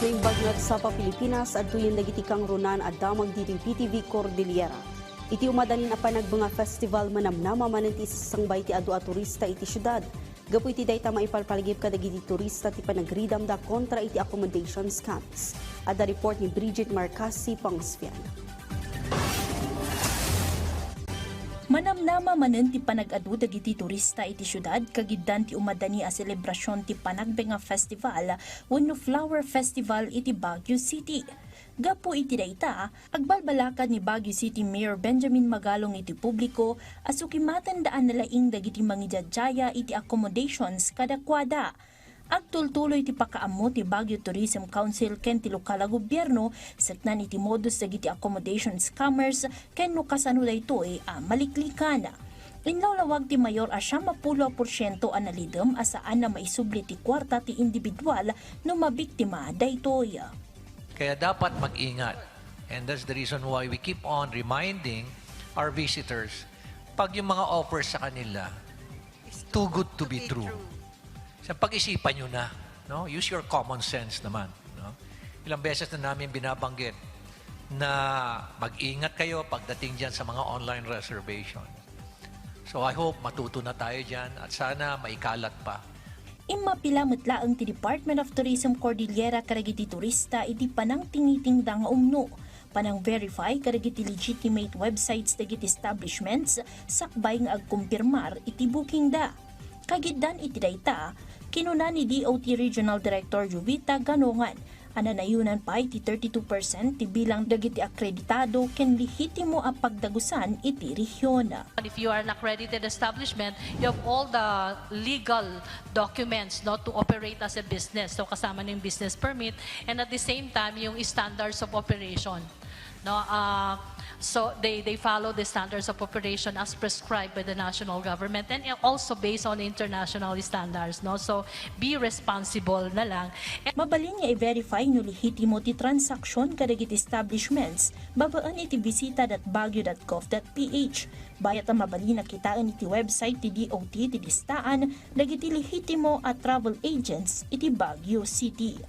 Ngayong bagyot sa Pilipinas at tuyong nagitikang runan at damag dito PTV Cordillera. Iti umadanin a panagbanga festival manamnama mananti sa sangbay ti adu a turista iti syudad. Gapu iti dayta maipalpaligip kadagiti turista ti panagridam da kontra iti accommodation scams. Ada report ni Bridget Marcasi Pangsfian. Manamnama manen ti panag-adu dagiti turista iti syudad kagiddan ti umadani a selebrasyon ti Panagbenga Festival wenno Flower Festival iti Baguio City. Gapu iti dayta, agbalbalakad ni Baguio City Mayor Benjamin Magalong iti publiko asukimatan daan nalaing dagiti mangidadjaya iti accommodations kadakwada. Agtultuloy ti pakaammo ti Baguio Tourism Council ken ti lokal a gobyerno saknan iti modus dagiti accommodation scammers ken no kasano daytoy a maliklikan. Inlawlawag ti mayor a 70% analidem asaan na maisubli ti kwarta ti individual no mabiktima daytoy. Kaya dapat mag-ingat. And that's the reason why we keep on reminding our visitors, pag yung mga offers sa kanila, too good to be true. Sa pag-isipan nyo na, no? Use your common sense naman. No? Ilang beses na namin binabanggit na mag-ingat kayo pagdating dyan sa mga online reservation. So I hope matuto na tayo dyan at sana maikalat pa. Immapilamot laeng ti Department of Tourism Cordillera karagiti turista iti panang tinitingda nga umno. Panang verify karagiti legitimate websites dagiti establishments sakbay nga agkumpirmar iti booking da. Kagiddan iti dayta, kinuna ni DOT Regional Director Jovita Ganongan, ananayunan pa iti 32% ti bilang dagiti akreditado ken lehitimo a pagdagusan iti rehiyon. If you are an accredited establishment, you have all the legal documents not to operate as a business. So kasama ng business permit and at the same time yung standards of operation. No, so they follow the standards of operation as prescribed by the national government and also based on international standards. No, so be responsible na lang. Mabalin nga i-verify no lehitimo ti transaksyon kadagiti establishments babaan iti visita.baguio.gov.ph. Bayat ang mabalin na kitaan iti website ti DOT ti listaan dagiti lehitimo at travel agents iti Baguio City.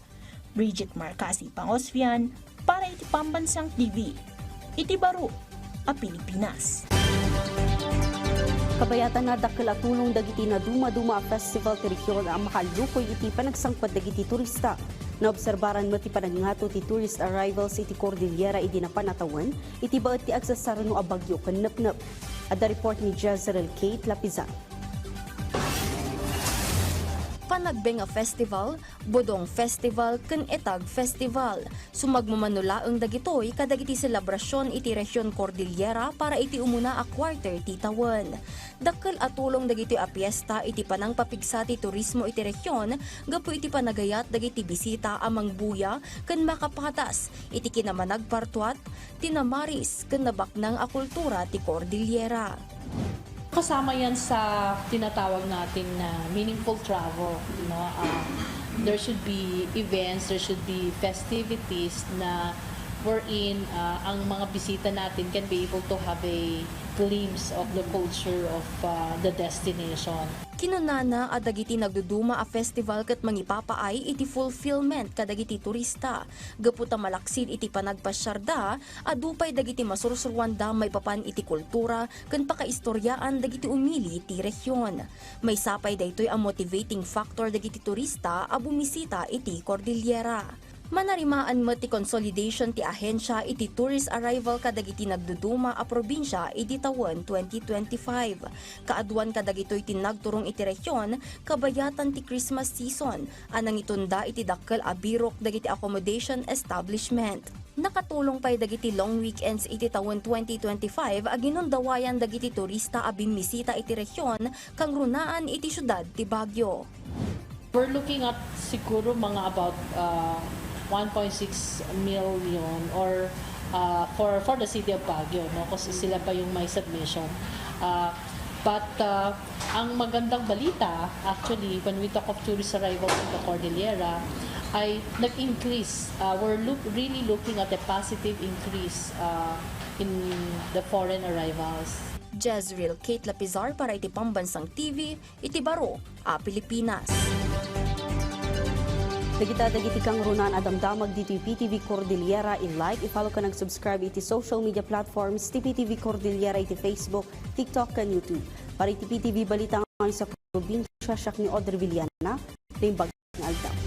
Bridget Marcasi Pangosfian para iti Pambansang TV. Iti baro a Pilipinas. Kabayatan na dakkel at tulong dagiti na duma-duma festival ti rehiyon ang makalukoy iti panagsangpad dagiti turista. Naobserbaran mo ti panangato ti tourist arrivals iti Cordillera iti napanatawan, iti baet ti agsasarano a bagyo ken nepnep. Ada report ni Jezreel Kate Lapizan. Panagbenga Festival, Bodong Festival, ken Etag Festival. Sumagmamanulaeng dagitoy kadagiti selebrasyon iti Rehiyon Cordillera para iti umuna a quarter ti tawen. Dakkel at tulong dagitoy a piyesta iti panang papigsa ti turismo iti rehiyon, gapu iti panagayat dagiti bisita amang buya ken makapatas iti kinamanagpartuat, tinamaris ken nabaknang a kultura ti Cordillera. Kasama yan sa tinatawag natin na meaningful travel. No? There should be events, there should be festivities na wherein ang mga bisita natin can be able to have a glimpse of the culture of the destination. Kinunana a dagiti nagduduma a festival ket mangipapaay iti fulfillment kadagiti turista. Gaputa malaksid iti panagpasyarda, adupay dagiti masursurwanda may papan iti kultura ken pakaistoryaan dagiti umili iti rehiyon. May sapay daytoy a motivating factor dagiti turista a bumisita iti Cordillera. Manarimaan mo ti consolidation ti ahensya iti tourist arrival kadagiti nagduduma a probinsya iti tawen 2025. Kaaduan kadagitoy ti nagturong iti rehiyon kabayatan ti Christmas season anang itunda iti dakkel a birok dagiti accommodation establishment. Nakatulong pay dagiti long weekends iti tawen 2025 aginundawayan dagiti turista a bimisita iti rehiyon kang runaan iti syudad ti Baguio. We're looking at siguro mga about 1.6 million or for the city of Baguio, no? Kasi sila pa yung may submission. But ang magandang balita, actually, when we talk of tourist arrivals in the Cordillera, ay nag-increase. We're really looking at a positive increase in the foreign arrivals. Jezreel Kate Lapizar para iti Pambansang TV, iti baro a Pilipinas. Dagita dagiti kang runan adamdamag dito PTV Cordillera i-like, i-follow ka nag-subscribe iti social media platforms ti PTV Cordillera iti Facebook, TikTok kan YouTube. Para iti PTV balita sa probinsya siyak ni Audrey Villana, Limbag ng Aldaw.